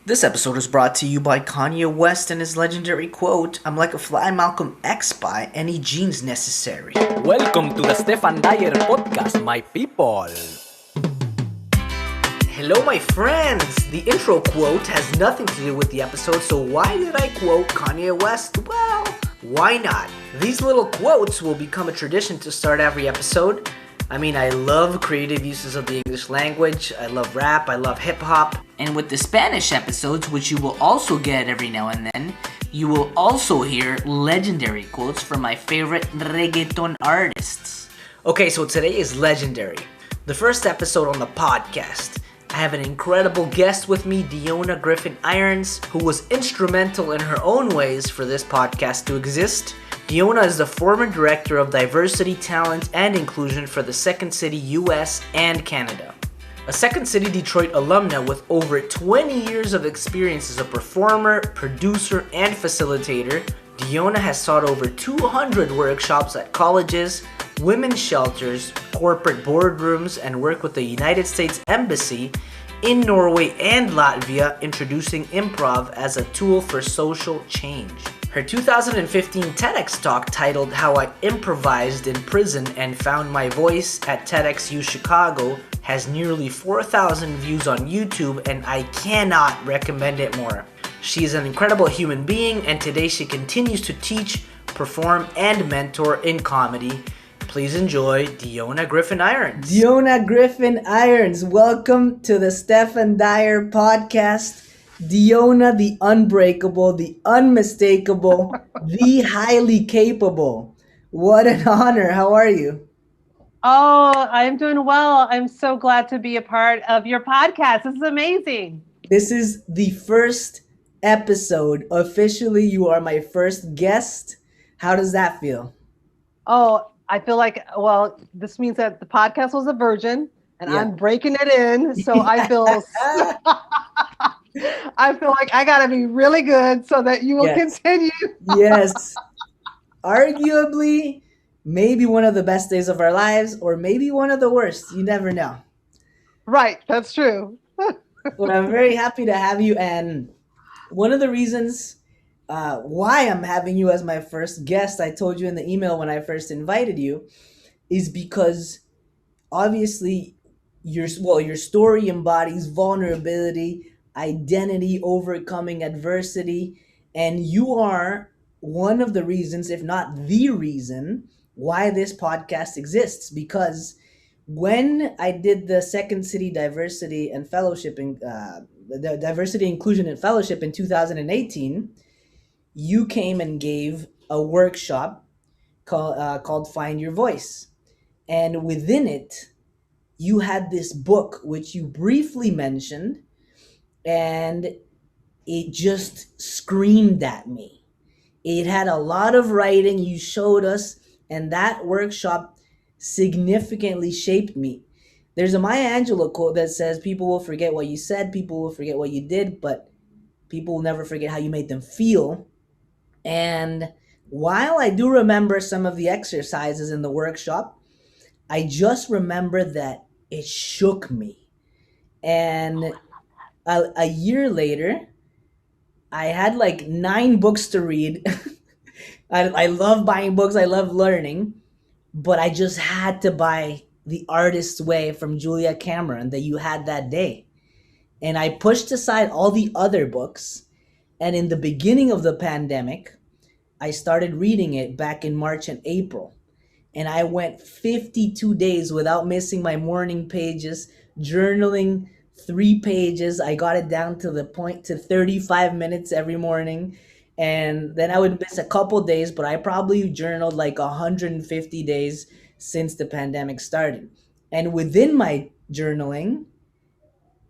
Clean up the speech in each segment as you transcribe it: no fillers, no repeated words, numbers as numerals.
This episode is brought to you by Kanye West and his legendary quote, "I'm like a fly Malcolm X by any genes necessary." Welcome to the Stephan Dyer Podcast, my people. Hello, my friends! The intro quote has nothing to do with the episode, so why did I quote Kanye West? Well, why not? These little quotes will become a tradition to start every episode. I mean, I love creative uses of the English language, I love rap, I love hip-hop. And with the Spanish episodes, which you will also get every now and then, you will also hear legendary quotes from my favorite reggaeton artists. Okay, so today is legendary. The first episode on the podcast. I have an incredible guest with me, Dionna Griffin-Irons, who was instrumental in her own ways for this podcast to exist. Dionnas is the former Director of Diversity, Talent, and Inclusion for the Second City U.S. and Canada. A Second City Detroit alumna with over 20 years of experience as a performer, producer, and facilitator, Dionna has taught over 200 workshops at colleges, women's shelters, corporate boardrooms, and worked with the United States Embassy in Norway and Latvia, introducing improv as a tool for social change. Her 2015 TEDx talk titled "How I Improvised in Prison and Found My Voice at TEDxU Chicago" has nearly 4,000 views on YouTube, and I cannot recommend it more. She is an incredible human being, and today she continues to teach, perform, and mentor in comedy. Please enjoy Dionna Griffin-Irons. Dionna Griffin-Irons, welcome to the Stephan Dyer Podcast. Dionna, the unbreakable, the unmistakable, the highly capable. What an honor. How are you? Oh, I'm doing well. I'm so glad to be a part of your podcast. This is amazing. This is the first episode. Officially, you are my first guest. How does that feel? Oh, I feel like, well, this means that the podcast was a virgin and Yeah. I'm breaking it in. So I feel I feel like I got to be really good so that you will Yes. continue. Yes. Arguably, maybe one of the best days of our lives, or maybe one of the worst. You never know. Right. That's true. But I'm very happy to have you. And one of the reasons why I'm having you as my first guest, I told you in the email when I first invited you, is because obviously your story embodies vulnerability, identity, overcoming adversity, and you are one of the reasons, if not the reason, why this podcast exists. Because when I did the Second City Diversity and Fellowship, the Diversity, Inclusion, and Fellowship in 2018, you came and gave a workshop called Find Your Voice. And within it, you had this book, which you briefly mentioned, and it just screamed at me. It had a lot of writing you showed us, and that workshop significantly shaped me. There's a Maya Angelou quote that says, "People will forget what you said, people will forget what you did, but people will never forget how you made them feel." And while I do remember some of the exercises in the workshop, I just remember that it shook me. And a year later, I had like 9 books to read. I love buying books. I love learning. But I just had to buy The Artist's Way from Julia Cameron that you had that day. And I pushed aside all the other books. And in the beginning of the pandemic, I started reading it back in March and April. And I went 52 days without missing my morning pages, journaling 3 pages. I got it down to the point to 35 minutes every morning. And then I would miss a couple days, but I probably journaled like 150 days since the pandemic started. And within my journaling,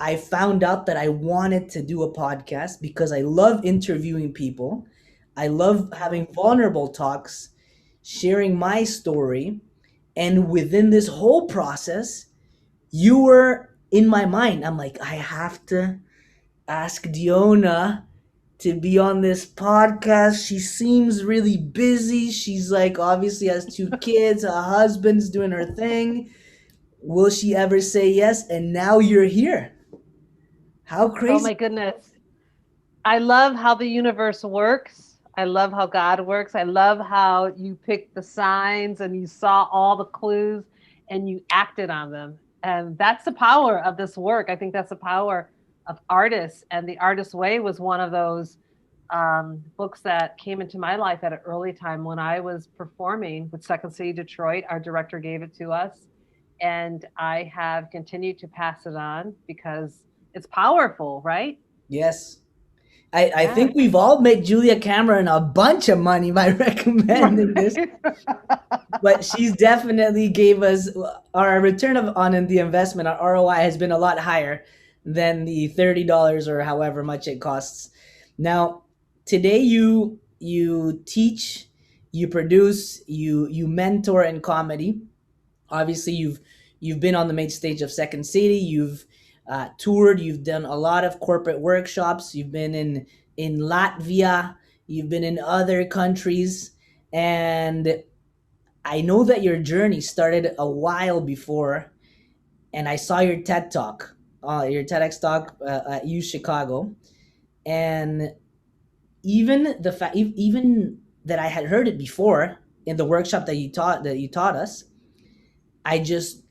I found out that I wanted to do a podcast because I love interviewing people. I love having vulnerable talks, sharing my story. And within this whole process, you were in my mind. I'm like, I have to ask Dionna to be on this podcast. She seems really busy. She's like, obviously has 2 kids, a husband's doing her thing. Will she ever say yes? And now you're here. How Oh crazy. my goodness. I love how the universe works. I love how God works. I love how you picked the signs and you saw all the clues and you acted on them. And that's the power of this work. I think that's the power of artists. And The Artist's Way was one of those books that came into my life at an early time when I was performing with Second City Detroit. Our director gave it to us. And I have continued to pass it on because it's powerful, right? Yes. I think we've all made Julia Cameron a bunch of money by recommending this, but she's definitely gave us our return on the investment. Our ROI has been a lot higher than the $30 or however much it costs. Now, today you teach, you produce, you mentor in comedy. Obviously, you've been on the main stage of Second City. You've toured. You've done a lot of corporate workshops. You've been in Latvia. You've been in other countries, and I know that your journey started a while before. And I saw your TED talk, your TEDx talk at U Chicago, and even even that I had heard it before in the workshop that you taught us, I just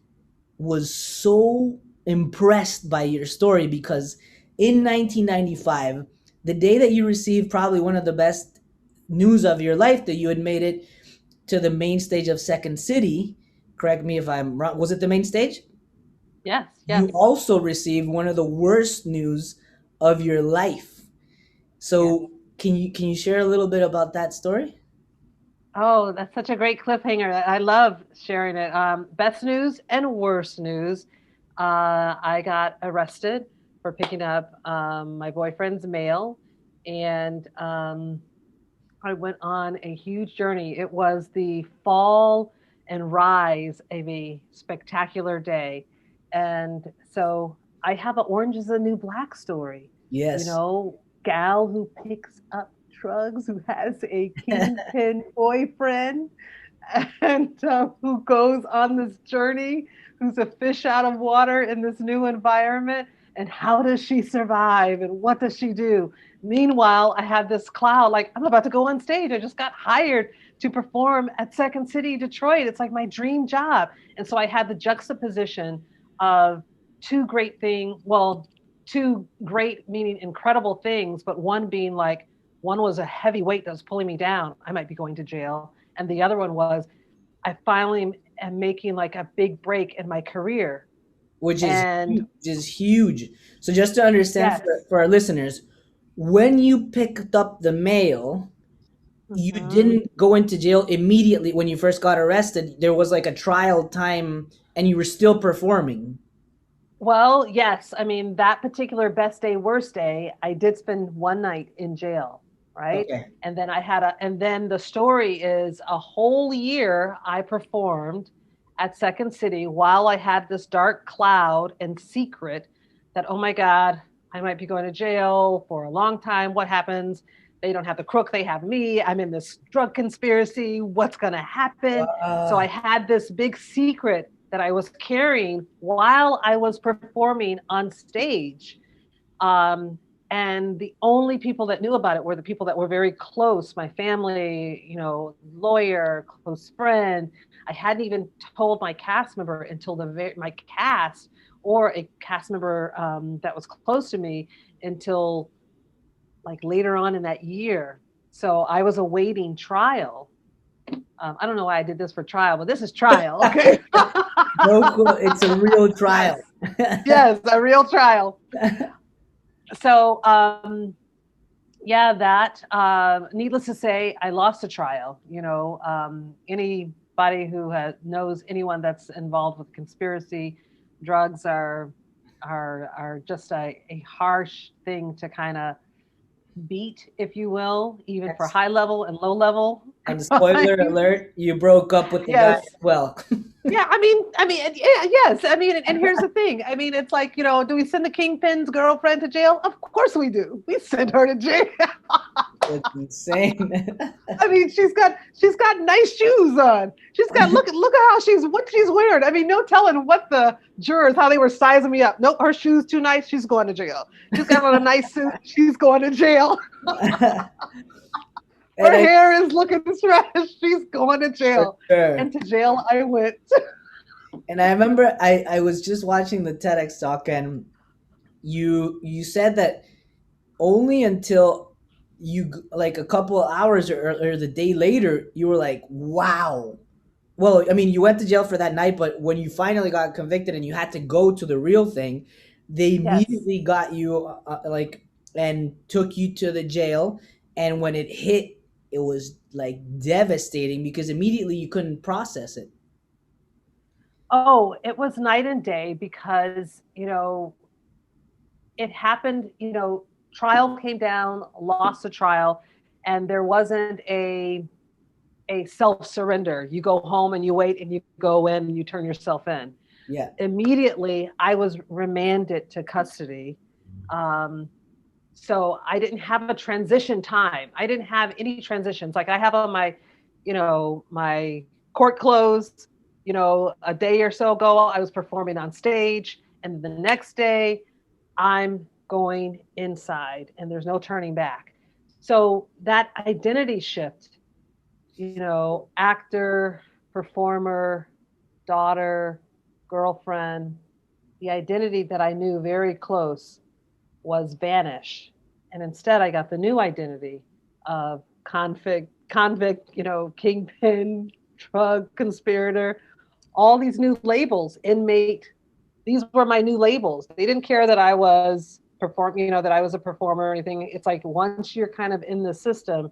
was so impressed by your story because in 1995, the day that you received probably one of the best news of your life, that you had made it to the main stage of Second City, correct me if I'm wrong, was it the main stage? Yes. You also received one of the worst news of your life. So can you share a little bit about that story? Oh, that's such a great cliffhanger. I love sharing it. Best news and worst news. I got arrested for picking up my boyfriend's mail, and I went on a huge journey. It was the fall and rise of a spectacular day. And so I have an Orange is the New Black story. Yes. Gal who picks up drugs, who has a kingpin boyfriend, and who goes on this journey, who's a fish out of water in this new environment. And how does she survive? And what does she do? Meanwhile, I had this cloud, like, I'm about to go on stage. I just got hired to perform at Second City Detroit. It's like my dream job. And so I had the juxtaposition of two great meaning incredible things, but one being like, one was a heavy weight that was pulling me down. I might be going to jail. And the other one was, I finally am making like a big break in my career. Which is huge. So just to understand, for our listeners, when you picked up the mail, you didn't go into jail immediately when you first got arrested. There was like a trial time and you were still performing. Well, yes. I mean, that particular best day, worst day, I did spend one night in jail, right? Okay. And then and then the story is a whole year I performed at Second City while I had this dark cloud and secret that, oh my God, I might be going to jail for a long time. What happens? They don't have the crook, they have me. I'm in this drug conspiracy. What's going to happen? So I had this big secret that I was carrying while I was performing on stage. And the only people that knew about it were the people that were very close, my family, lawyer, close friend. I hadn't even told my cast member until my cast or a cast member that was close to me until like later on in that year. So I was awaiting trial. I don't know why I did this for trial, but this is trial. Okay. No, cool. It's a real trial. Yes, a real trial. So, needless to say, I lost a trial. Anybody who knows anyone that's involved with conspiracy, drugs are just a harsh thing to kind of beat, if you will, even for high level and low level. And spoiler alert, you broke up with the guy as well. Yeah, yes. And here's the thing. It's like, do we send the kingpin's girlfriend to jail? Of course we do. We send her to jail. It's insane. I mean, she's got nice shoes on. She's got look at how what she's wearing. I mean, no telling what the jurors how they were sizing me up. Nope, her shoes too nice. She's going to jail. She's got on a nice suit. She's going to jail. Her hair is looking trash. She's going to jail. Sure. And to jail I went. And I remember I was just watching the TEDx talk, and you said that only until you like a couple of hours or the day later you were like, wow. Well, I mean, you went to jail for that night, but when you finally got convicted and you had to go to the real thing, they immediately got you and took you to the jail. And when it hit, it was like devastating because immediately you couldn't process it. Oh, it was night and day because, it happened, trial came down, lost the trial, and there wasn't a self-surrender. You go home and you wait and you go in and you turn yourself in. Yeah. Immediately, I was remanded to custody. So I didn't have a transition time. I didn't have any transitions. Like I have on my, my court clothes, a day or so ago, I was performing on stage. And the next day, I'm going inside and there's no turning back. So that identity shift, actor, performer, daughter, girlfriend, the identity that I knew very close was vanish. And instead I got the new identity of convict, kingpin, drug conspirator, all these new labels, inmate. These were my new labels. They didn't care that I was performing, that I was a performer or anything. It's like once you're kind of in the system,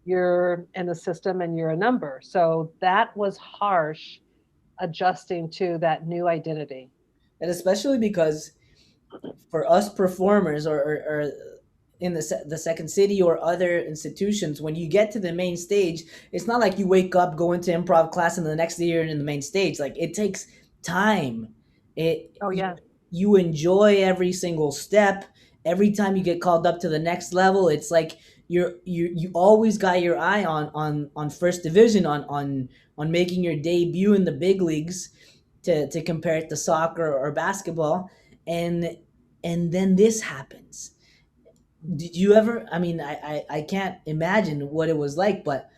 you're in the system and you're a number. So that was harsh, adjusting to that new identity. And especially because for us performers or in the Second City or other institutions, when you get to the main stage, it's not like you wake up, go into improv class, and the next day you're in the main stage. Like it takes time. You enjoy every single step. Every time you get called up to the next level, it's like you always got your eye on first division, on making your debut in the big leagues, to compare it to soccer or basketball, and then this happens. Did you ever, I mean, I can't imagine what it was like, but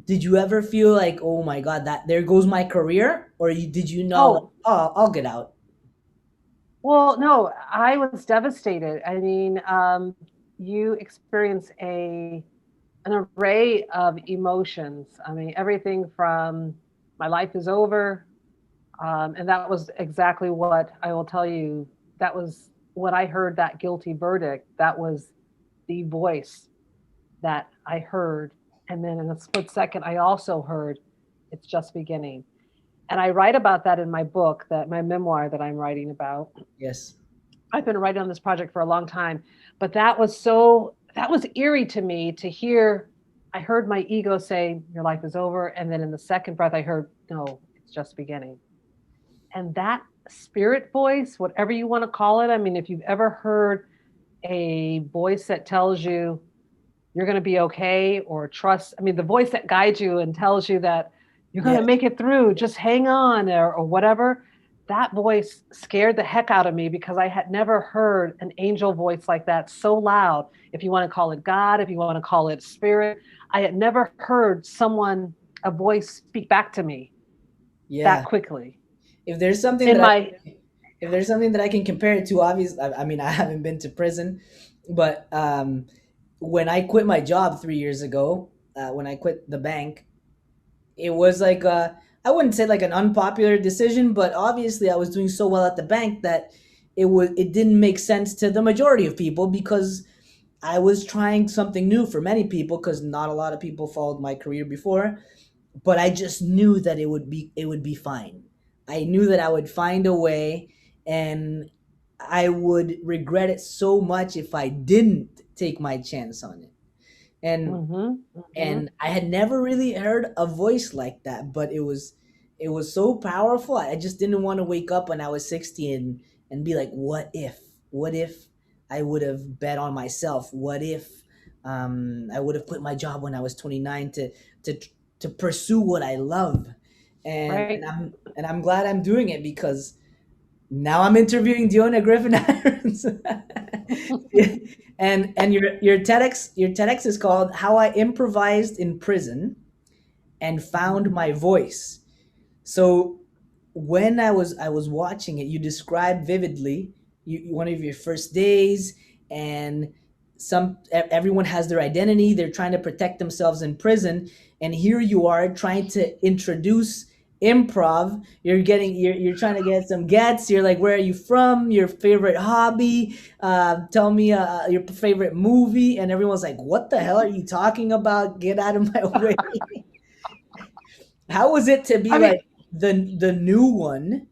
did you ever feel like, oh my God, that there goes my career? Or did you know, I'll get out? Well, no, I was devastated. I mean, you experience an array of emotions. I mean, everything from my life is over. And that was exactly what I will tell you. That was when I heard that guilty verdict. That was the voice that I heard. And then in a split second, I also heard, it's just beginning. And I write about that in my book, my memoir that I'm writing about. Yes. I've been writing on this project for a long time, but that was eerie to me to hear. I heard my ego say, your life is over. And then in the second breath, I heard, no, it's just beginning. And that spirit voice, whatever you want to call it. I mean, if you've ever heard a voice that tells you you're going to be okay, or trust, I mean, the voice that guides you and tells you that you're going to make it through, just hang on, or whatever. That voice scared the heck out of me because I had never heard an angel voice like that so loud. If you want to call it God, if you want to call it spirit, I had never heard a voice speak back to me that quickly. If there's something that I can compare it to, obviously, I mean, I haven't been to prison, but when I quit my job 3 years ago, when I quit the bank, it was like I wouldn't say like an unpopular decision, but obviously I was doing so well at the bank that it didn't make sense to the majority of people, because I was trying something new for many people, because not a lot of people followed my career before. But I just knew that it would be fine. I knew that I would find a way, and I would regret it so much if I didn't take my chance on it. And I had never really heard a voice like that, but it was so powerful. I just didn't want to wake up when I was 60 and be like, what if I would have bet on myself? What if I would have quit my job when I was 29 to to pursue what I love, Right. and I'm glad I'm doing it, because now I'm interviewing Dionna Griffin-Irons. And your TEDx is called "How I Improvised in Prison and Found My Voice." So when I was watching it, you described vividly one of your first days, and everyone has their identity. They're trying to protect themselves in prison, and here you are trying to introduce improv. You're trying to get some gets. You're like, where are you from? Your favorite hobby? Tell me your favorite movie. And everyone's like, what the hell are you talking about? Get out of my way. How was it to be I mean, like the new one,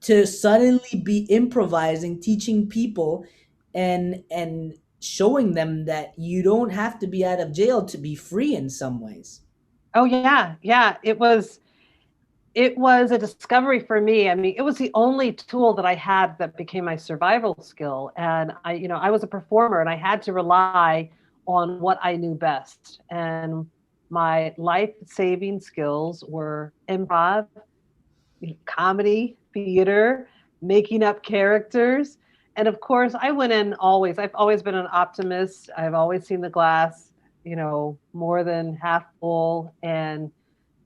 to suddenly be improvising, teaching people, and showing them that you don't have to be out of jail to be free in some ways? oh yeah, yeah. It was a discovery for me. I mean, it was the only tool that I had that became my survival skill. And I was a performer and I had to rely on what I knew best. And my life-saving skills were improv, comedy, theater, making up characters. And of course, I've always been an optimist. I've always seen the glass, more than half full. And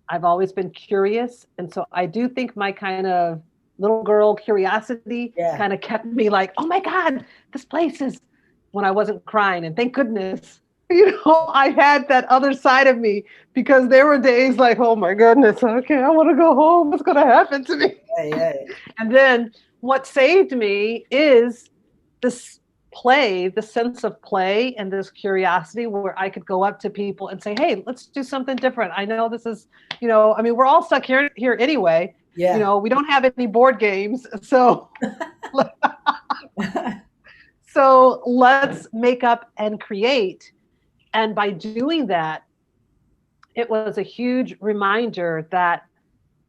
I've always been curious. And so I do think my kind of little girl curiosity Yeah. kind of kept me like, oh my God, this place is, when I wasn't crying. And thank goodness, I had that other side of me, because there were days like, oh my goodness, okay, I want to go home. What's going to happen to me? Yeah. And then what saved me is this play, the sense of play and this curiosity, where I could go up to people and say, hey, let's do something different. I know this is, we're all stuck here anyway. Yeah. We don't have any board games. So, so let's make up and create. And by doing that, it was a huge reminder that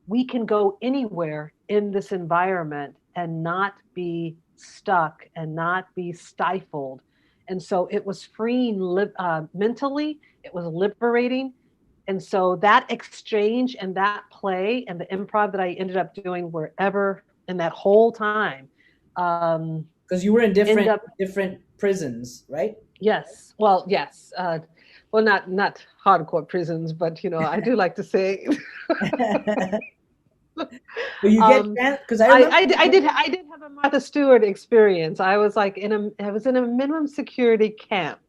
we can go anywhere in this environment and not be stuck and not be stifled. And so it was freeing mentally, it was liberating. And so that exchange and that play and the improv that I ended up doing wherever in that whole time. Because you were in different prisons, right? Yes. Well, yes. Well, not hardcore prisons, but I do like to say. But you get, because I did have a Martha Stewart experience. I was like in a minimum security camp.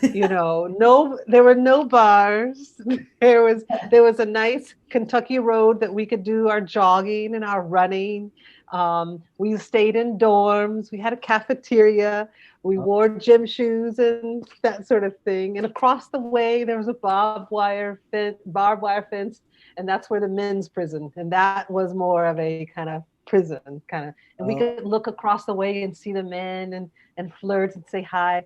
No, there were no bars. There was a nice Kentucky road that we could do our jogging and our running. We stayed in dorms. We had a cafeteria. We wore gym shoes and that sort of thing. And across the way, there was a barbed wire fence. And that's where the men's prison. And that was more of a kind of prison and we could look across the way and see the men and flirt and say hi.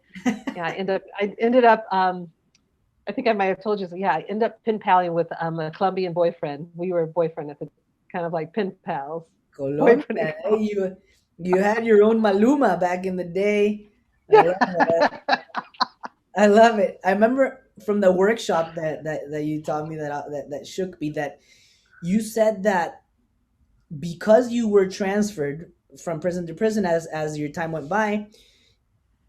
Yeah, I ended up I think I might have told you, so yeah, I ended up pen paling with a Colombian boyfriend. We were boyfriend at the kind of like pen pals. Colombia. You had your own Maluma back in the day. I love it. I love it. I remember from the workshop that you taught me that shook me, that you said that because you were transferred from prison to prison as your time went by,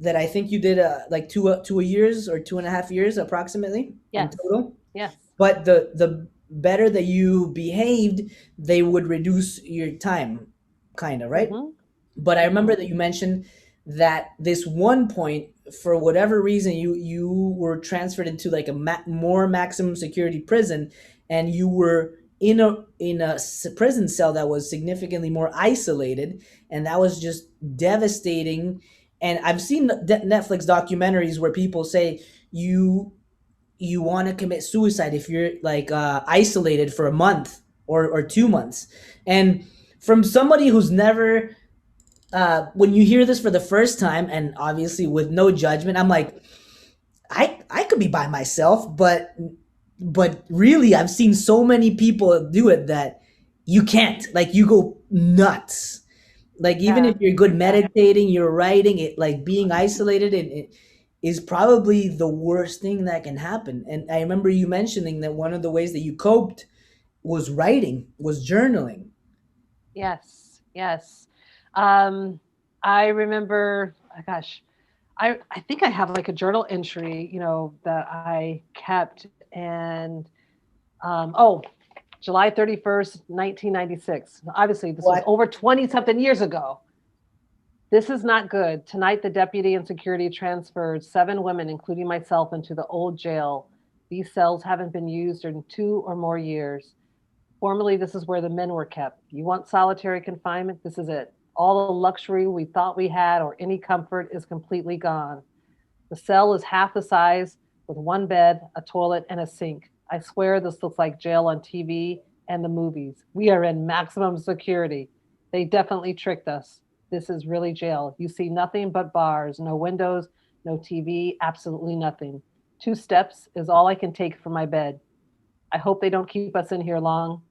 that I think you did like 2 years or 2.5 years approximately in total. Yes. But the better that you behaved, they would reduce your time, kind of, right? Mm-hmm. But I remember that you mentioned that this one point, for whatever reason, you were transferred into like a more maximum security prison, and you were in a prison cell that was significantly more isolated, and that was just devastating. And I've seen Netflix documentaries where people say you want to commit suicide if you're like isolated for a month or 2 months. And from somebody who's never when you hear this for the first time, and obviously with no judgment, I'm like, I could be by myself, but really I've seen so many people do it that you can't. Like, you go nuts. Like, even if you're good meditating, you're writing it, like being isolated, and is probably the worst thing that can happen. And I remember you mentioning that one of the ways that you coped was writing, was journaling. Yes, yes. Um, I remember, oh gosh, I think I have like a journal entry, that I kept, and oh, July 31st, 1996. Obviously, this was What? over 20 something years ago. This is not good. Tonight, the deputy and security transferred 7 women, including myself, into the old jail. These cells haven't been used in 2 or more years. Formerly, this is where the men were kept. You want solitary confinement? This is it. All the luxury we thought we had or any comfort is completely gone. The cell is half the size with one bed, a toilet, and a sink. I swear this looks like jail on TV and the movies. We are in maximum security. They definitely tricked us. This is really jail. You see nothing but bars, no windows, no TV, absolutely nothing. 2 steps is all I can take from my bed. I hope they don't keep us in here long.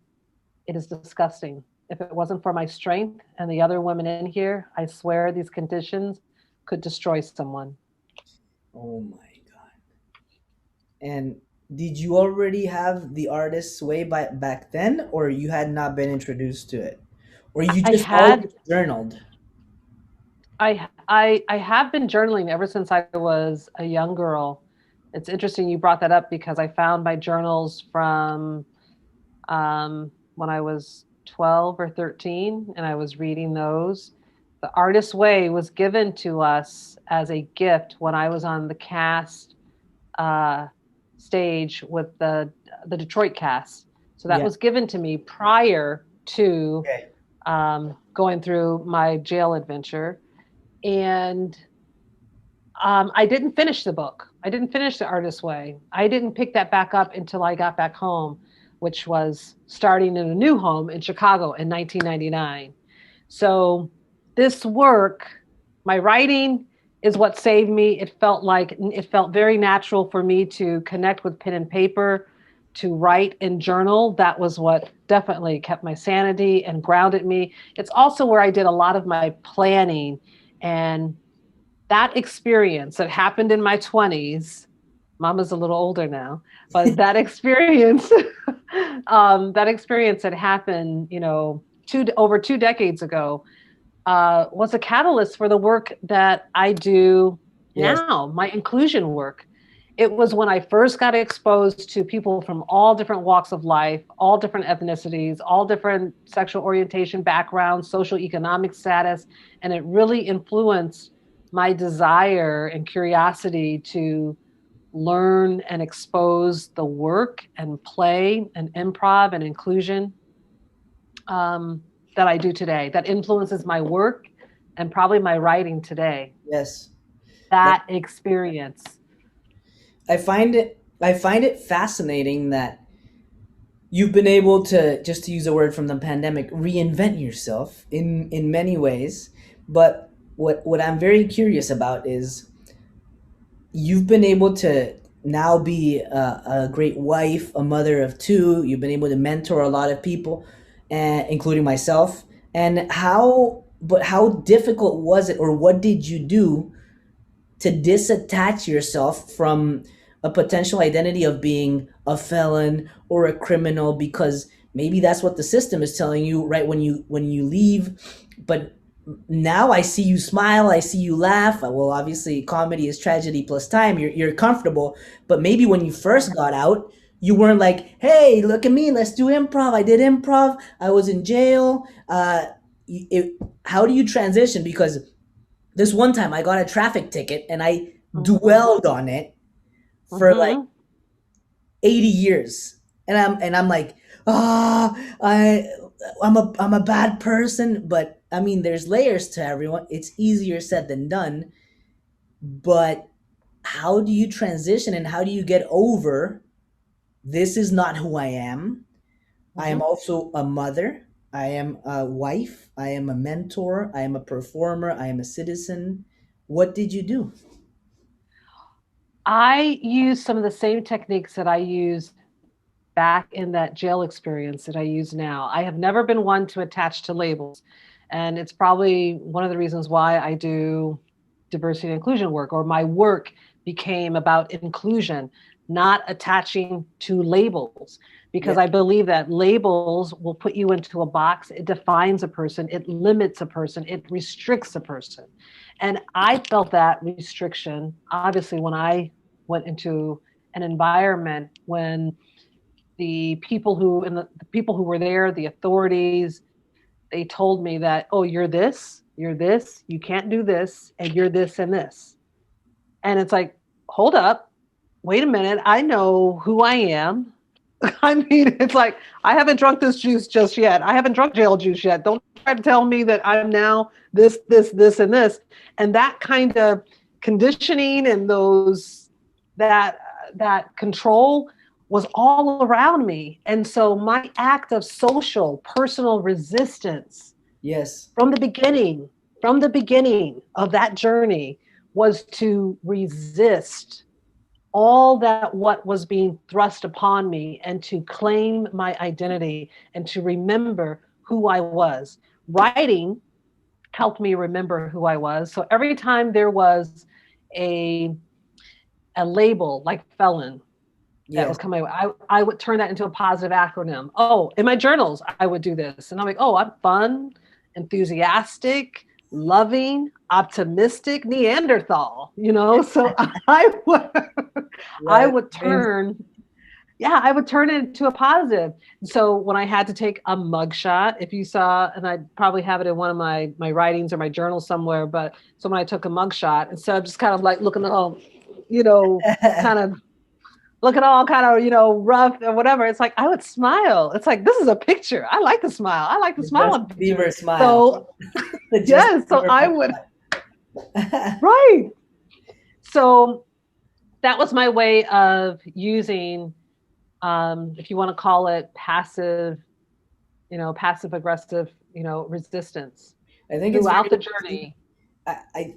It is disgusting. If it wasn't for my strength and the other women in here, I swear these conditions could destroy someone. Oh my God. And did you already have the artist's way back then, or you had not been introduced to it? Or you I just always had journaled? I have been journaling ever since I was a young girl. It's interesting you brought that up because I found my journals from when I was 12 or 13, and I was reading those. The Artist's Way was given to us as a gift when I was on the cast uh, stage with the Detroit cast. So that Yeah. was given to me prior to Okay. going through my jail adventure. And I didn't finish the book. I didn't finish The Artist's Way. I didn't pick that back up until I got back home, which was starting in a new home in Chicago in 1999. So this work, my writing is what saved me. It felt very natural for me to connect with pen and paper, to write and journal. That was what definitely kept my sanity and grounded me. It's also where I did a lot of my planning, and that experience that happened in my 20s. Mama's a little older now, but that experience, that experience that happened, over 2 decades ago, was a catalyst for the work that I do Yes. now, my inclusion work. It was when I first got exposed to people from all different walks of life, all different ethnicities, all different sexual orientation backgrounds, social economic status, and it really influenced my desire and curiosity to learn and expose the work and play and improv and inclusion that I do today. That influences my work and probably my writing today. Yes. That experience. I find it fascinating that you've been able to, just to use a word from the pandemic, reinvent yourself in many ways. But what I'm very curious about is you've been able to now be a great wife, a mother of two. You've been able to mentor a lot of people, including myself. And how difficult was it, or what did you do to disattach yourself from a potential identity of being a felon or a criminal, because maybe that's what the system is telling you right when you leave. But now I see you smile, I see you laugh. Well, obviously comedy is tragedy plus time. You're comfortable, but maybe when you first got out, you weren't like, hey, look at me, let's do improv. I did improv, I was in jail. How do you transition? Because this one time I got a traffic ticket and I dwelled on it for like Mm-hmm. 80 years. And I'm like, ah, I'm a bad person. But I mean, there's layers to everyone. It's easier said than done. But how do you transition, and how do you get over, this is not who I am? I am Mm-hmm. also a mother. I am a wife. I am a mentor. I am a performer. I am a citizen. What did you do? I use some of the same techniques that I used back in that jail experience that I use now. I have never been one to attach to labels. And it's probably one of the reasons why I do diversity and inclusion work, or my work became about inclusion, not attaching to labels, because Yeah. I believe that labels will put you into a box. It defines a person, it limits a person, it restricts a person. And I felt that restriction, obviously, when I went into an environment when the people who were there, the authorities, they told me that, oh, you're this, you can't do this, and you're this and this. And it's like, hold up, wait a minute, I know who I am. I mean, it's like, I haven't drunk this juice just yet. I haven't drunk jail juice yet. Don't try to tell me that I'm now this, and this. And that kind of conditioning and that that control was all around me. And so my act of social, personal resistance Yes. from the beginning of that journey was to resist all that what was being thrust upon me and to claim my identity and to remember who I was. Writing helped me remember who I was. So every time there was a label like felon that Yes. was coming, I would turn that into a positive acronym. Oh, in my journals, I would do this. And I'm like, oh, I'm fun, enthusiastic, loving, optimistic, Neanderthal, So I Right. would turn, yeah, I would turn it into a positive. So when I had to take a mugshot, if you saw, and I probably have it in one of my writings or my journal somewhere, but so when I took a mugshot, instead of just kind of like looking all, kind of looking all kind of, rough or whatever, it's like I would smile. It's like, this is a picture. I like to smile. I like to The smile on Justin pictures. Bieber smile. So The Justin yes, so Bieber I pep would, talk. right. So that was my way of using, if you want to call it passive aggressive, resistance I think it's very throughout the interesting. journey.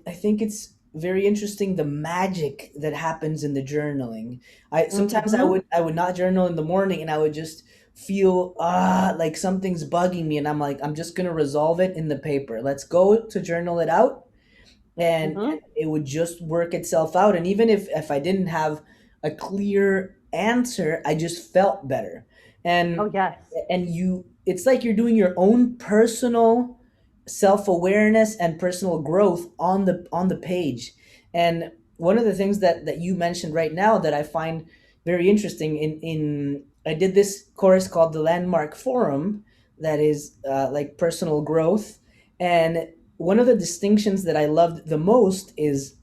I think it's very interesting the magic that happens in the journaling. I sometimes I Mm-hmm. would I would not journal in the morning and I would just feel like something's bugging me and I'm like I'm just gonna resolve it in the paper. Let's go to journal it out and Mm-hmm. it would just work itself out. And even if I didn't have a clear answer, I just felt better. Oh And yes. it's like you're doing your own personal self-awareness and personal growth on the page. And one of the things that you mentioned right now that I find very interesting in I did this course called the Landmark Forum that is like personal growth. And one of the distinctions that I loved the most is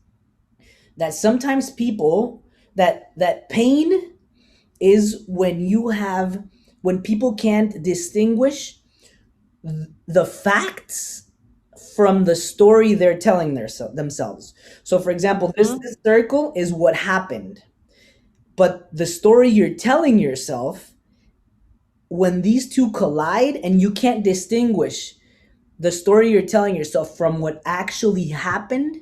that sometimes people that pain is when people can't distinguish the facts from the story they're telling themselves. So for example, this, Mm-hmm. this circle is what happened, but the story you're telling yourself, when these two collide and you can't distinguish the story you're telling yourself from what actually happened,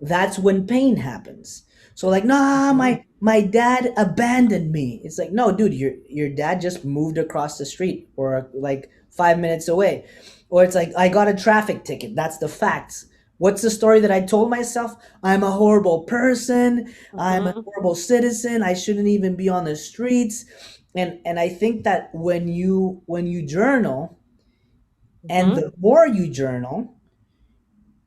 that's when pain happens. So like, nah, Mm-hmm. my dad abandoned me. It's like, no, dude, your dad just moved across the street or like 5 minutes away. Or it's like, I got a traffic ticket. That's the facts. What's the story that I told myself? I'm a horrible person. I'm a Mm-hmm. horrible citizen. I shouldn't even be on the streets. And I think that when you journal, and Mm-hmm. the more you journal,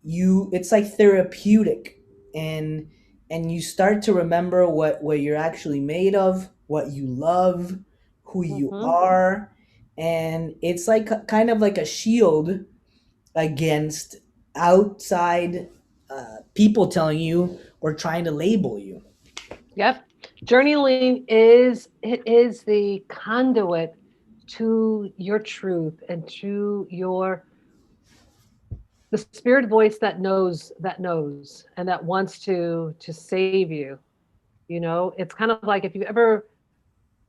it's like therapeutic, and you start to remember what you're actually made of, what you love, who you Mm-hmm. are, and it's like kind of like a shield against outside people telling you or trying to label you. Yep. Journaling is the conduit to your truth and to the spirit voice that knows and that wants to save you. It's kind of like if you've ever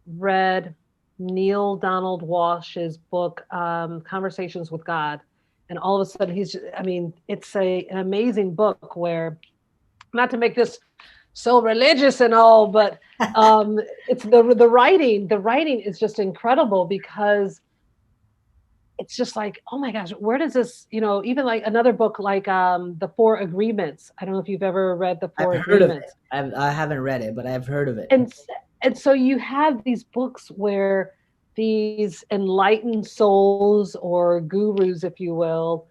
read Neil Donald Walsh's book, Conversations with God, and all of a sudden it's an amazing book where, not to make this so religious and all, but it's the writing is just incredible because it's just like, oh my gosh, where does this, even like another book like The Four Agreements. I don't know if you've ever read The Four I've heard of Agreements. it. I haven't read it, but I've heard of it. And so you have these books where these enlightened souls or gurus, if you will,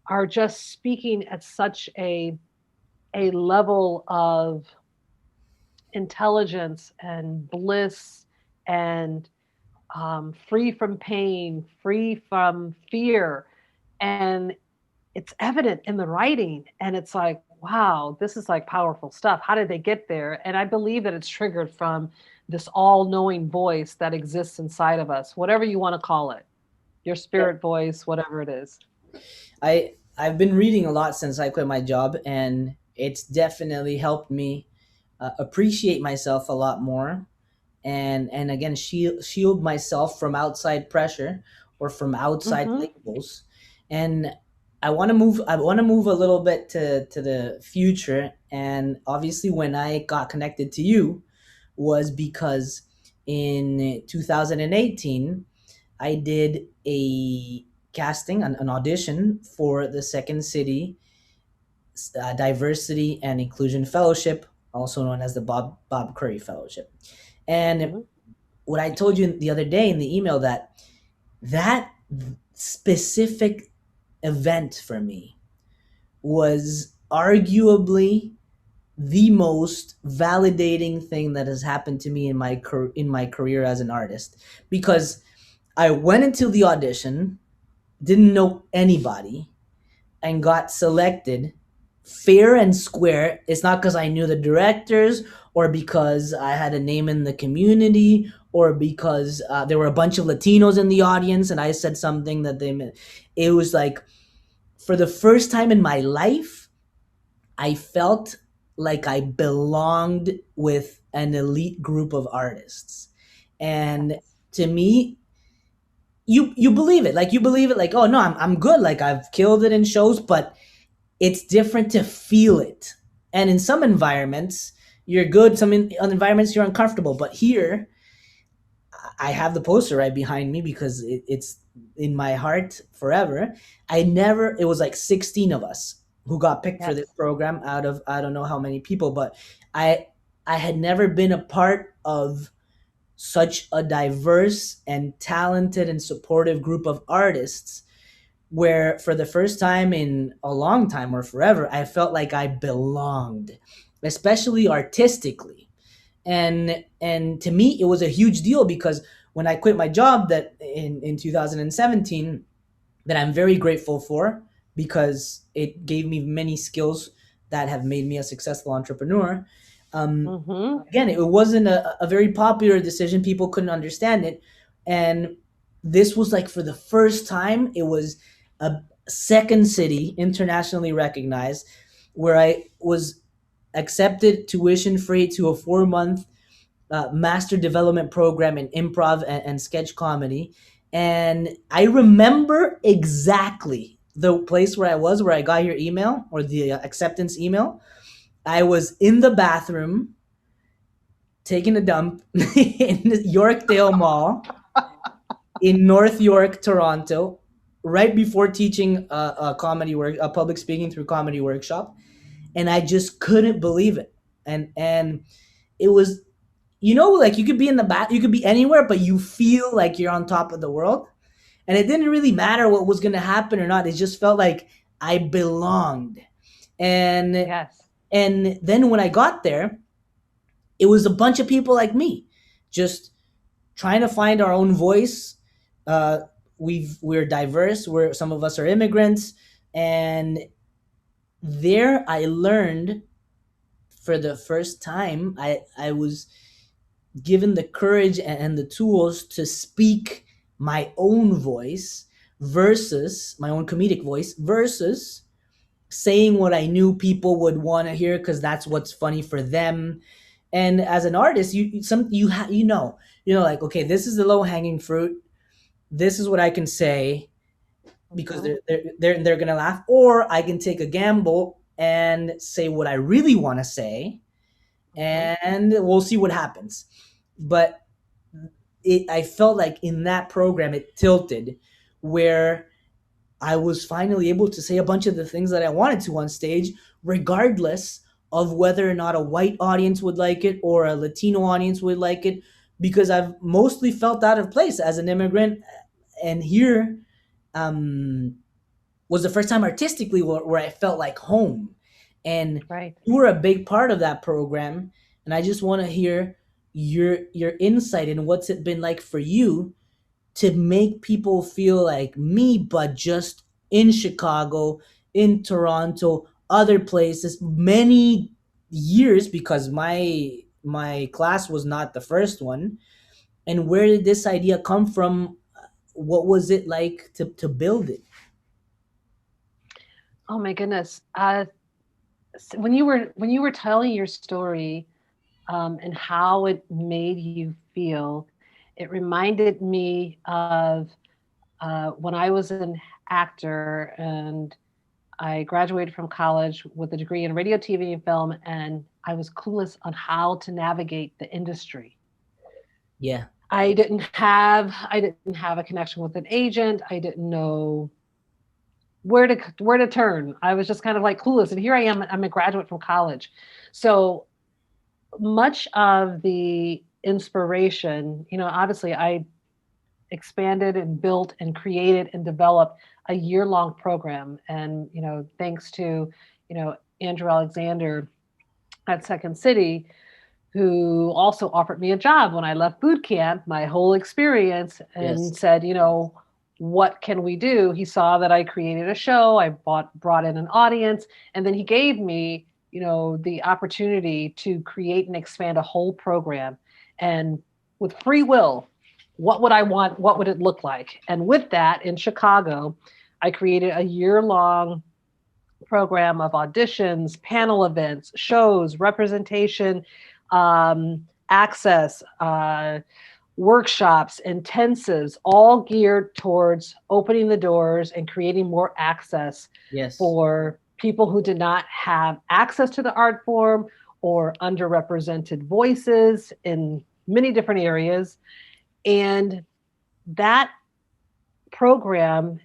are just speaking at such a level of intelligence and bliss and free from pain, free from fear. And it's evident in the writing. And it's like, wow, this is like powerful stuff. How did they get there? And I believe that it's triggered from this all-knowing voice that exists inside of us, whatever you want to call it, your spirit voice, whatever it is. I've been reading a lot since I quit my job, and it's definitely helped me appreciate myself a lot more, and again shield myself from outside pressure or from outside labels. And I want to move a little bit to the future. And obviously when I got connected to you was because in 2018 I did a casting, an audition for the Second City Diversity and Inclusion Fellowship, also known as the Bob Curry Fellowship. And what I told you the other day in the email, that specific event for me was arguably the most validating thing that has happened to me in my career as an artist, because I went into the audition, didn't know anybody, and got selected fair and square. It's not because I knew the directors or because I had a name in the community or because there were a bunch of Latinos in the audience and I said something that they meant. It was like, for the first time in my life, I felt like I belonged with an elite group of artists. And to me, you believe it. Like, you believe it, like, oh no, I'm good. Like, I've killed it in shows, but it's different to feel it. And in some environments, you're good. Some environments, you're uncomfortable. But here, I have the poster right behind me because it's in my heart forever. It was like 16 of us who got picked for this program out of, I don't know how many people, but I had never been a part of such a diverse and talented and supportive group of artists, where for the first time in a long time or forever, I felt like I belonged, especially artistically. And to me, it was a huge deal because when I quit my job that in 2017, that I'm very grateful for, because it gave me many skills that have made me a successful entrepreneur. Again, it wasn't a very popular decision. People couldn't understand it. And this was like, for the first time, it was a Second City, internationally recognized, where I was accepted tuition free to a 4-month master development program in improv and sketch comedy. And I remember exactly the place where I was, where I got your email or the acceptance email. I was in the bathroom taking a dump in the Yorkdale Mall in North York, Toronto, right before teaching a public speaking through comedy workshop. And I just couldn't believe it. And it was, like, you could be in the bath, you could be anywhere, but you feel like you're on top of the world. And it didn't really matter what was going to happen or not. It just felt like I belonged. And and then when I got there, it was a bunch of people like me, just trying to find our own voice. We're diverse. Some of us are immigrants, and there I learned for the first time. I was given the courage and the tools to speak my own voice, versus my own comedic voice, versus saying what I knew people would want to hear because that's what's funny for them. And as an artist, like, okay, this is the low hanging fruit. This is what I can say because they're gonna laugh, or I can take a gamble and say what I really want to say, and we'll see what happens. But I felt like in that program it tilted, where I was finally able to say a bunch of the things that I wanted to on stage, regardless of whether or not a white audience would like it or a Latino audience would like it, because I've mostly felt out of place as an immigrant. And here was the first time artistically where I felt like home. And Right. you were a big part of that program. And I just want to hear your insight and what's it been like for you to make people feel like me, but just in Chicago, in Toronto, other places, many years, because my class was not the first one. And where did this idea come from? What was it like to build it? Oh my goodness. When you were telling your story, and how it made you feel, it reminded me of when I was an actor and I graduated from college with a degree in radio, TV, and film, and I was clueless on how to navigate the industry. Yeah. I didn't have a connection with an agent. I didn't know where to turn. I was just kind of like clueless. And here I am. I'm a graduate from college, so much of the inspiration, obviously I expanded and built and created and developed a year-long program. And, thanks to, Andrew Alexander at Second City, who also offered me a job when I left boot camp, my whole experience, and Yes. said, what can we do? He saw that I created a show, I brought in an audience, and then he gave me, the opportunity to create and expand a whole program. And with free will, what would I want? What would it look like? And with that, in Chicago, I created a year-long program of auditions, panel events, shows, representation, access, workshops, intensives, all geared towards opening the doors and creating more access Yes. for people who did not have access to the art form or underrepresented voices in many different areas. And that program,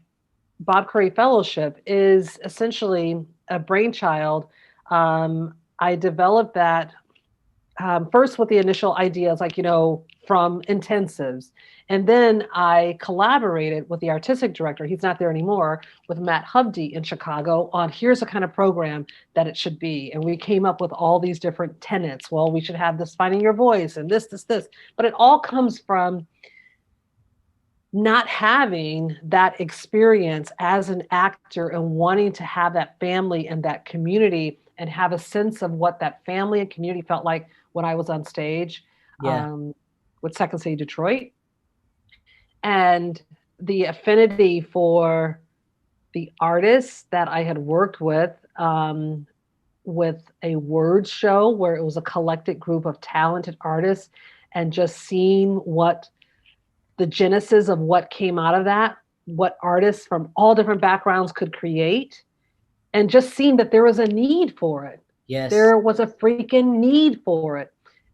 Bob Curry Fellowship, is essentially a brainchild. I developed that first with the initial ideas, like, from intensives. And then I collaborated with the artistic director, he's not there anymore, with Matt Hovde in Chicago on here's the kind of program that it should be. And we came up with all these different tenets. Well, we should have this finding your voice and this. But it all comes from not having that experience as an actor and wanting to have that family and that community and have a sense of what that family and community felt like when I was on stage. Yeah. With Second City Detroit, and the affinity for the artists that I had worked with a word show where it was a collected group of talented artists, and just seeing what the genesis of what came out of that, what artists from all different backgrounds could create, and just seeing that there was a need for it. Yes. There was a freaking need for it.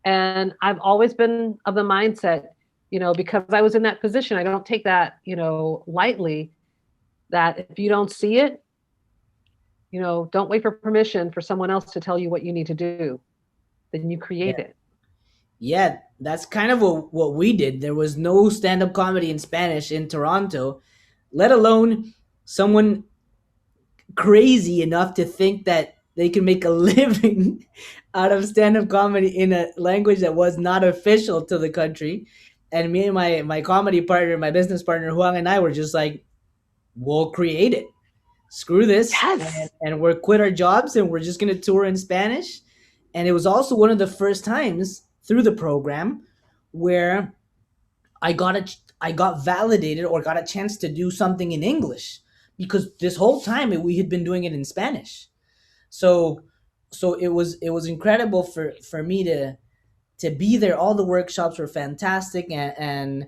And I've always been of the mindset, because I was in that position, I don't take that, lightly, that if you don't see it, don't wait for permission for someone else to tell you what you need to do. Then you create it. Yeah, that's kind of what we did. There was no stand-up comedy in Spanish in Toronto, let alone someone crazy enough to think that they can make a living out of stand-up comedy in a language that was not official to the country. And me and my comedy partner, my business partner, Huang, and I were just like, we'll create it. Screw this. Yes. And we're quit our jobs and we're just going to tour in Spanish. And it was also one of the first times through the program where I got validated or got a chance to do something in English, because this whole time we had been doing it in Spanish. So it was incredible for me to be there. All the workshops were fantastic, and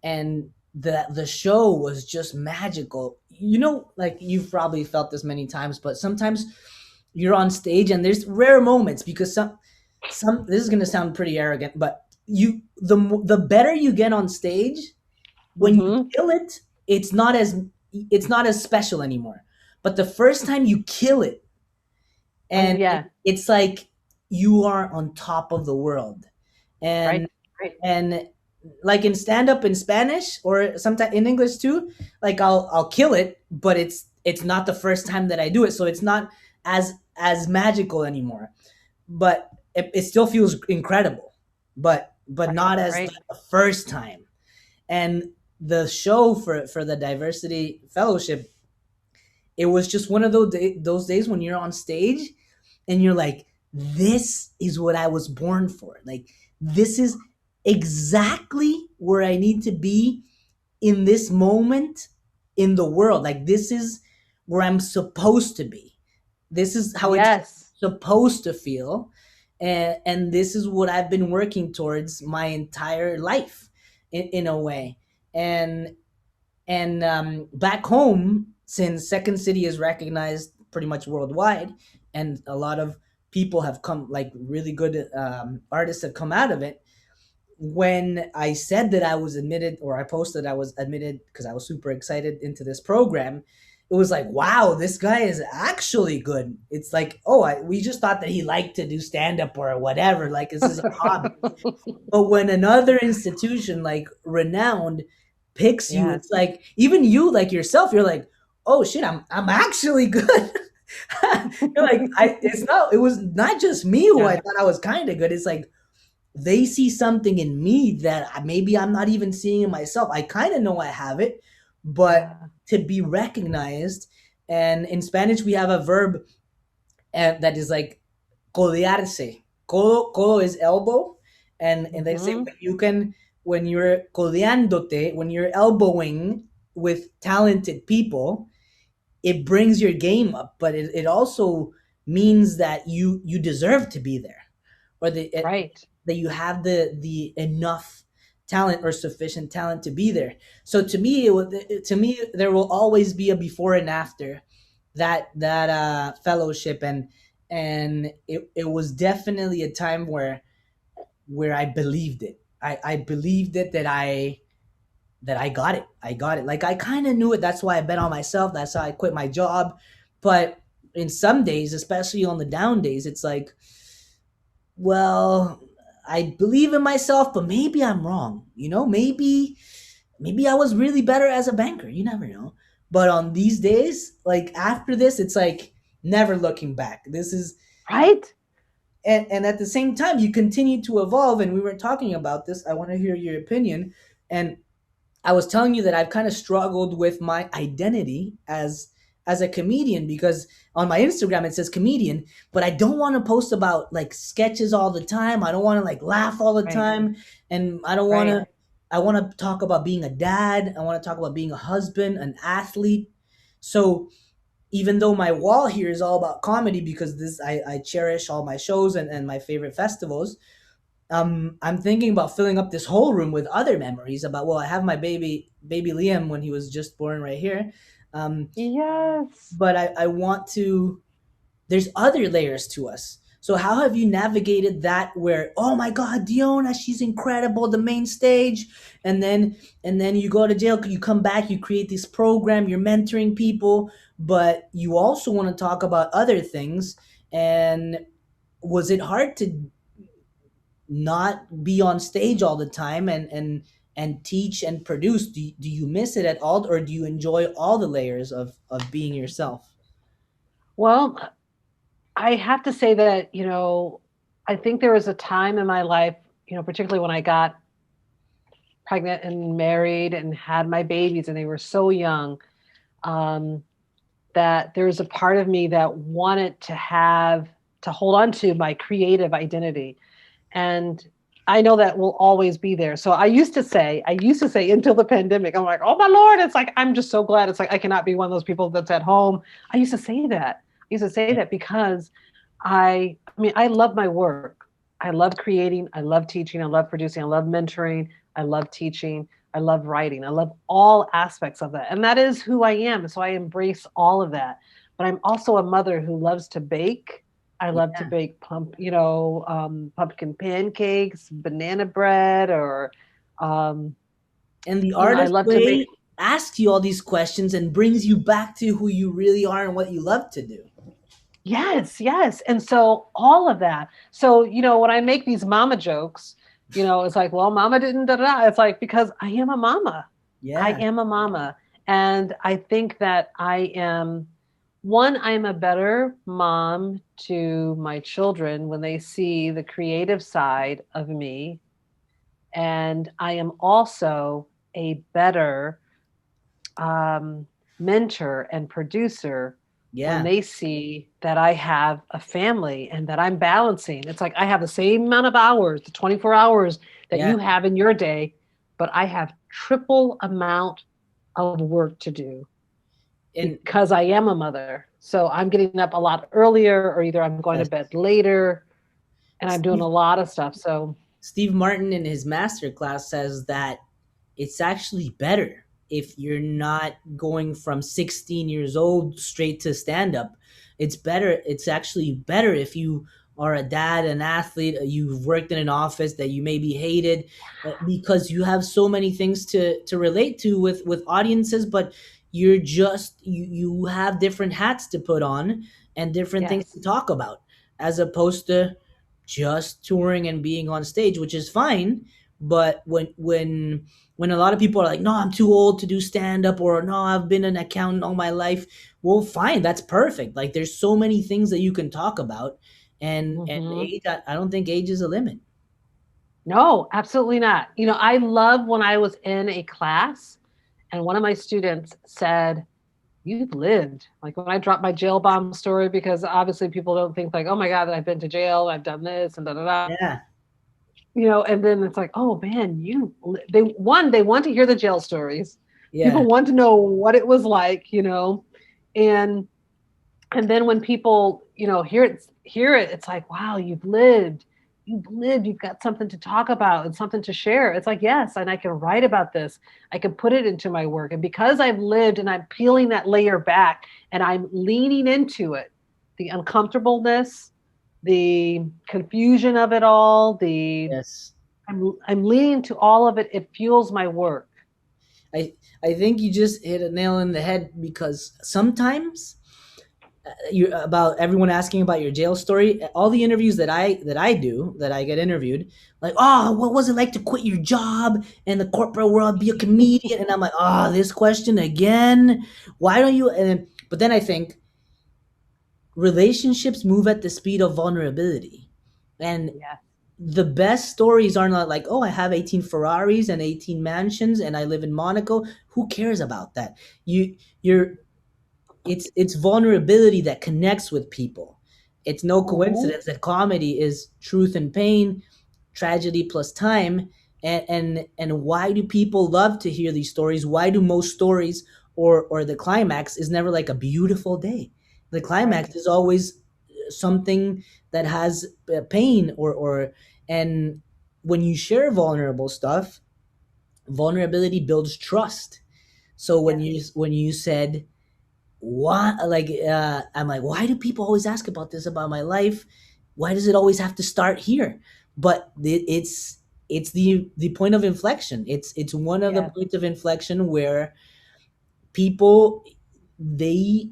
the show was just magical. Like you've probably felt this many times, but sometimes you're on stage and there's rare moments, because some this is going to sound pretty arrogant, but the better you get on stage, when you kill it, it's not as special anymore. But the first time you kill it, Oh and yeah. it's like you are on top of the world. And Right. Right. and like in stand up in Spanish or sometimes in English too, like I'll kill it, but it's not the first time that I do it, so it's not as magical anymore. But it still feels incredible, but Right. not as Right. like the first time. And the show for the diversity fellowship, it was just one of those days when you're on stage and you're like, this is what I was born for. Like, this is exactly where I need to be in this moment in the world. Like, this is where I'm supposed to be. This is how it's Yes. supposed to feel. And this is what I've been working towards my entire life in a way. And back home, since Second City is recognized pretty much worldwide, and a lot of people have come, like really good artists have come out of it. When I said that I was admitted, or I posted I was admitted because I was super excited into this program, it was like, wow, this guy is actually good. It's like, oh, we just thought that he liked to do stand up or whatever, like this is a hobby. But when another institution like renowned picks you, Yes. it's like even you, like yourself, you're like, oh shit, I'm actually good. You're like, it was not just me who I Yeah. thought I was kind of good. It's like they see something in me that maybe I'm not even seeing in myself. I kind of know I have it, but Yeah. to be recognized. And in Spanish we have a verb that is like codearse. Codo is elbow, and they say Hmm. when you're codeándote, when you're elbowing with talented people, it brings your game up, but it also means that you deserve to be there, or Right. that you have the enough talent or sufficient talent to be there. So to me there will always be a before and after that fellowship. And it was definitely a time where I believed it. I believed it, that I got it. I got it. Like I kind of knew it. That's why I bet on myself. That's how I quit my job. But in some days, especially on the down days, it's like, well, I believe in myself, but maybe I'm wrong. Maybe I was really better as a banker. You never know. But on these days, like after this, it's like never looking back. This is Right. and at the same time, you continue to evolve. And we were talking about this. I want to hear your opinion. And I was telling you that I've kind of struggled with my identity as a comedian, because on my Instagram it says comedian, but I don't want to post about like sketches all the time. I don't want to like laugh all the Right. time, and I don't want Right. to. I want to talk about being a dad. I want to talk about being a husband, an athlete. So even though my wall here is all about comedy, because I cherish all my shows and my favorite festivals, I'm thinking about filling up this whole room with other memories about, well, I have my baby Liam when he was just born right here. Um, Yes. but I want to, there's other layers to us. So how have you navigated that where, oh my God, Dionna, she's incredible, the main stage, and then you go to jail, you come back, you create this program, you're mentoring people, but you also want to talk about other things. And was it hard to not be on stage all the time and teach and produce? Do you miss it at all, or do you enjoy all the layers of being yourself? Well, I have to say that, I think there was a time in my life, particularly when I got pregnant and married and had my babies and they were so young, um, that there was a part of me that wanted to hold on to my creative identity. And I know that will always be there. So I used to say until the pandemic, I'm like, oh my Lord, it's like, I'm just so glad. It's like, I cannot be one of those people that's at home. I used to say that. I used to say that because I mean, I love my work. I love creating. I love teaching. I love producing. I love mentoring. I love teaching. I love writing. I love all aspects of that. And that is who I am. So I embrace all of that. But I'm also a mother who loves to bake. I love to Yeah. bake pumpkin pancakes, banana bread, or And the I artist love to make. way, asks you all these questions and brings you back to who you really are and what you love to do. Yes, yes. And so all of that. So, when I make these mama jokes, it's like, well, mama didn't da da. It's like, because I am a mama. I Yeah. am a mama. And I think that I'm a better mom to my children when they see the creative side of me. And I am also a better mentor and producer when Yeah. they see that I have a family and that I'm balancing. It's like I have the same amount of hours, the 24 hours that Yeah. you have in your day, but I have triple amount of work to do And because I am a mother. So I'm getting up a lot earlier, or either I'm going to yes, bed later, and I'm doing Steve, a lot of stuff. So Steve Martin in his master class says that it's actually better if you're not going from 16 years old straight to stand up. It's actually better if you are a dad, an athlete, you've worked in an office that you maybe hated, because you have so many things to relate to with audiences, but you have different hats to put on and different things yes. to talk about, as opposed to just touring and being on stage, which is fine. But when a lot of people are like, no, I'm too old to do stand up, or no, I've been an accountant all my life. Well, fine, that's perfect. Like, there's so many things that you can talk about, and Hmm. age, I don't think age is a limit. No, absolutely not. I love when I was in a class and one of my students said, "You've lived." Like when I dropped my jail bomb story, because obviously people don't think like, "Oh my God, I've been to jail, I've done this and da da da." Yeah. And then it's like, "Oh man, they want to hear the jail stories. Yeah. People want to know what it was like, and and then when people hear it, it's like, wow, you've lived, you've got something to talk about and something to share. It's like, yes, and I can write about this, I can put it into my work, and because I've lived and I'm peeling that layer back and I'm leaning into it, the uncomfortableness, the confusion of it all, Yes. I'm leaning to all of it. It fuels my work. I think you just hit a nail in the head, because sometimes you about everyone asking about your jail story. All the interviews that I get interviewed, like, oh, what was it like to quit your job in the corporate world, be a comedian? And I'm like, oh, this question again. Why don't you? But then I think relationships move at the speed of vulnerability, and Yeah. the best stories are not like, oh, I have 18 Ferraris and 18 mansions and I live in Monaco. Who cares about that? You're it's vulnerability that connects with people. It's no Mhm. coincidence that comedy is truth and pain, tragedy plus time. And why do people love to hear these stories? Why do most stories, or the climax is never like a beautiful day? The Right. climax is always something that has pain, or and when you share vulnerable stuff, vulnerability builds trust. So when Yes. you said, why, like, I'm like, why do people always ask about this, about my life? Why does it always have to start here? But it's the point of inflection. It's one of the Yes. points of inflection where people, they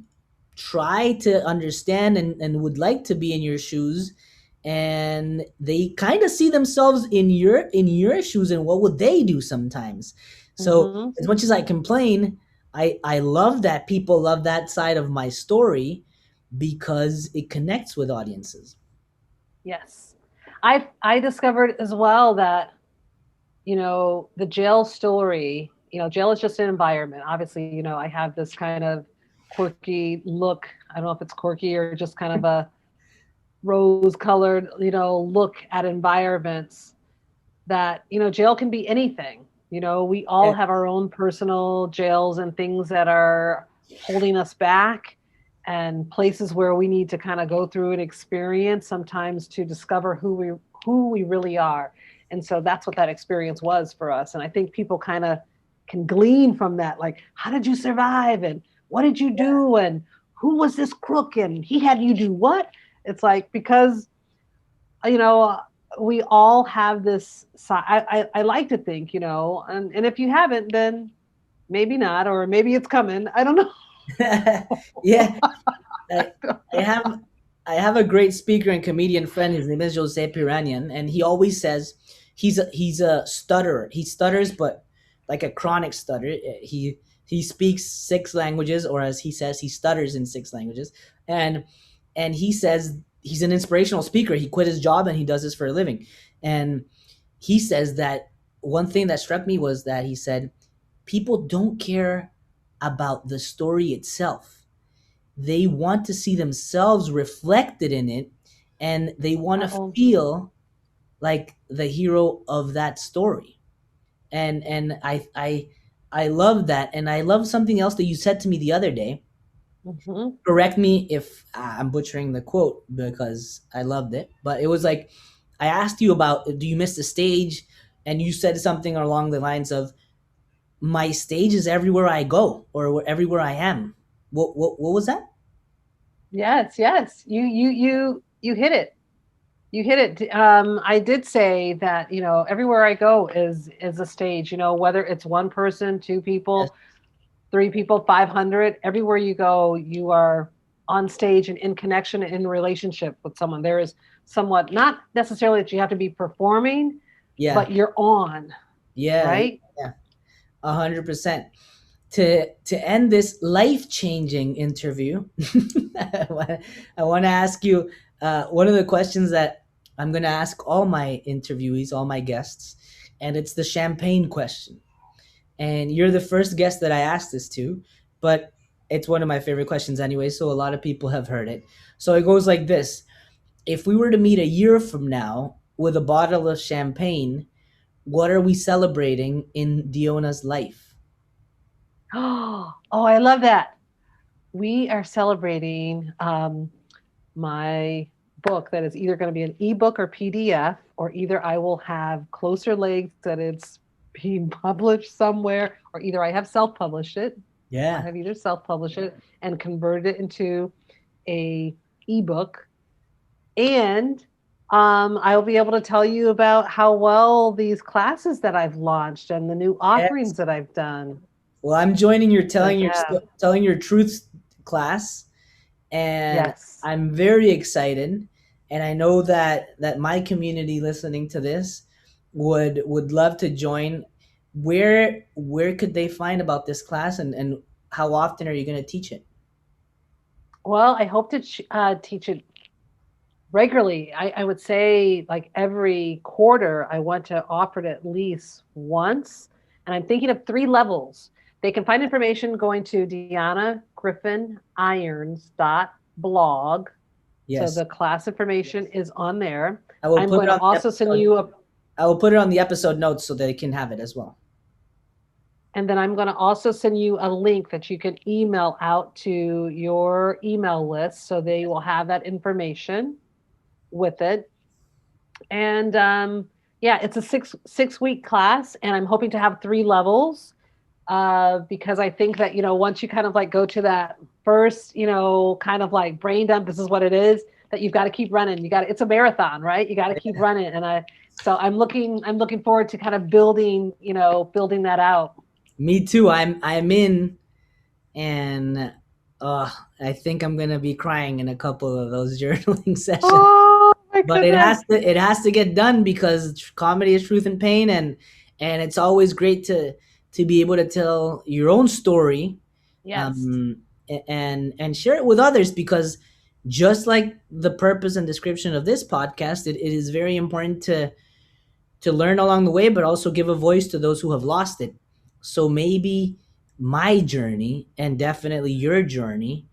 try to understand, and would like to be in your shoes, and they kind of see themselves in your shoes, and what would they do sometimes. So Hmm. as much as I complain, I love that people love that side of my story, because it connects with audiences. Yes. I discovered as well that, the jail story, jail is just an environment. Obviously, I have this kind of quirky look. I don't know if it's quirky or just kind of a rose colored, look at environments that, jail can be anything. We all Yeah. have our own personal jails and things that are holding us back, and places where we need to kind of go through an experience sometimes to discover who we really are. And so that's what that experience was for us. And I think people kind of can glean from that, like, how did you survive, and what did you do, and who was this crook, and he had you do what? It's like, because you know we all have this side. I like to think, and if you haven't, then Maybe not, or maybe it's coming. I don't know. Yeah, I, I have I have a great speaker and comedian friend. His name is Jose Piranian, and he always says he's a stutterer. He stutters, but like a chronic stutter. He speaks six languages, or as he says, he stutters in six languages. And and he says he's an inspirational speaker. He quit his job and he does this for a living. And he says that one thing that struck me was that he said people don't care about the story itself. They want to see themselves reflected in it, and they want to Uh-oh. feel like the hero of that story. And I love that. And I love something else that you said to me the other day. Mhm. Correct me if I'm butchering the quote, because I loved it, but it was like I asked you about, do you miss the stage? And you said something along the lines of, my stage is everywhere I go, or everywhere I am. What was that? Yes, yes. You hit it. You hit it. I did say that, everywhere I go is a stage, whether it's one person, two Yes. people, three people, 500, everywhere you go, you are on stage and in connection and in relationship with someone. There is somewhat, not necessarily that you have to be performing, Yeah. but you're on, Yeah. right? Yeah. 100%. To end this life-changing interview, I want to ask you one of the questions that I'm going to ask all my interviewees, all my guests, and it's the champagne question. And you're the first guest that I asked this to, but it's one of my favorite questions anyway, so a lot of people have heard it. So it goes like this: if we were to meet a year from now with a bottle of champagne, what are we celebrating in Dionna's life? Oh, I love that. We are celebrating my book that is either going to be an ebook or PDF, or either I will have closer legs that it's being published somewhere, or either I have self-published it. I Yeah. have either self-published it and converted it into a ebook, and I'll be able to tell you about how well these classes that I've launched and the new Yes. offerings that I've done. Well, I'm joining your So yeah, telling your truth class, and yes. I'm very excited. And I know that my community listening to this would love to join. Where could they find about this class, and how often are you going to teach it? Well, I hope to teach it regularly. I would say like every quarter, I want to offer it at least once. And I'm thinking of three levels. They can find information going to DionnaGriffin-Irons.blog. So Yes, the class information is on there. I will I'm put going it to on the also send episode. you a, I will put it on the episode notes so they can have it as well. and then I'm going to also send you a link that you can email out to your email list. So they will have that information with it. And yeah, it's a six week class, and I'm hoping to have three levels, because I think that once you kind of like go to that first kind of like brain dump, this is what it is, that you've got to keep running. It's a marathon, right? You got to keep running, and I'm looking forward to kind of building that out. Me too. I'm in, and I think I'm gonna be crying in a couple of those journaling sessions. Oh my But it goodness. has to get done, because comedy is truth and pain, and it's always great to be able to tell your own story, Yes. um, and share it with others, because just like the purpose and description of this podcast, it is very important to learn along the way, but also give a voice to those who have lost it. So maybe my journey, and definitely your journey,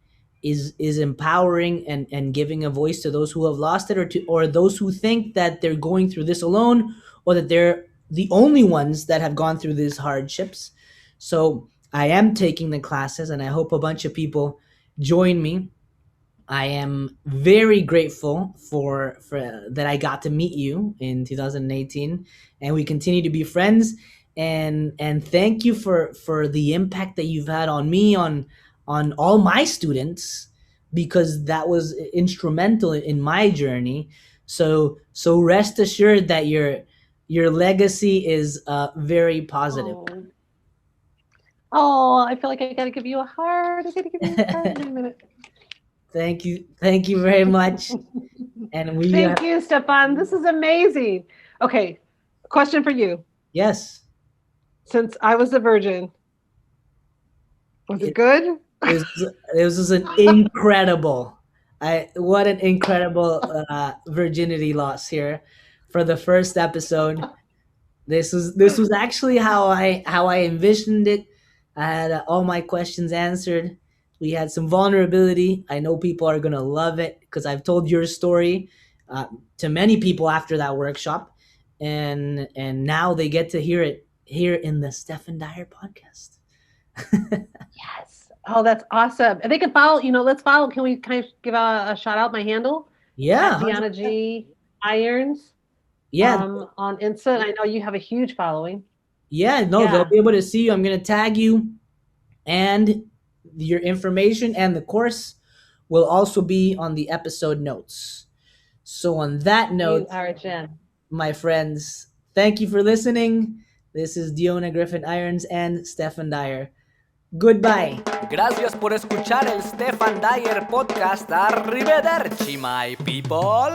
is empowering, and giving a voice to those who have lost it, or those who think that they're going through this alone, or that they're the only ones that have gone through these hardships. So I am taking the classes, and I hope a bunch of people join me. I am very grateful for that I got to meet you in 2018, and we continue to be friends. And thank you for the impact that you've had on me, on all my students, because that was instrumental in my journey. So rest assured that your legacy is very positive. Oh, Oh, I feel like I gotta give you a heart. I gotta give you a heart in a minute. Thank you very much. And we Thank you, Stephan. This is amazing. Okay, question for you. Yes. Since I was a virgin, was it good? It was an incredible. What an incredible virginity loss here for the first episode. This was actually how I envisioned it. I had all my questions answered. We had some vulnerability. I know people are gonna love it because I've told your story to many people after that workshop, and now they get to hear it here in the Stephan Dyer podcast. Yes. Oh, that's awesome. And they can follow, let's follow. Can we kind of give a shout out my handle? Yeah, At Dionna G. Irons. yeah, On Insta. I know you have a huge following. yeah. No, Yeah. they'll be able to see you. I'm gonna tag you, and your information and the course will also be on the episode notes. So on that note, You are a gem. my friends, thank you for listening. This is Dionna Griffin-Irons and Stephan Dyer. Goodbye. Gracias por escuchar el Stephan Dyer Podcast. Arrivederci, my people.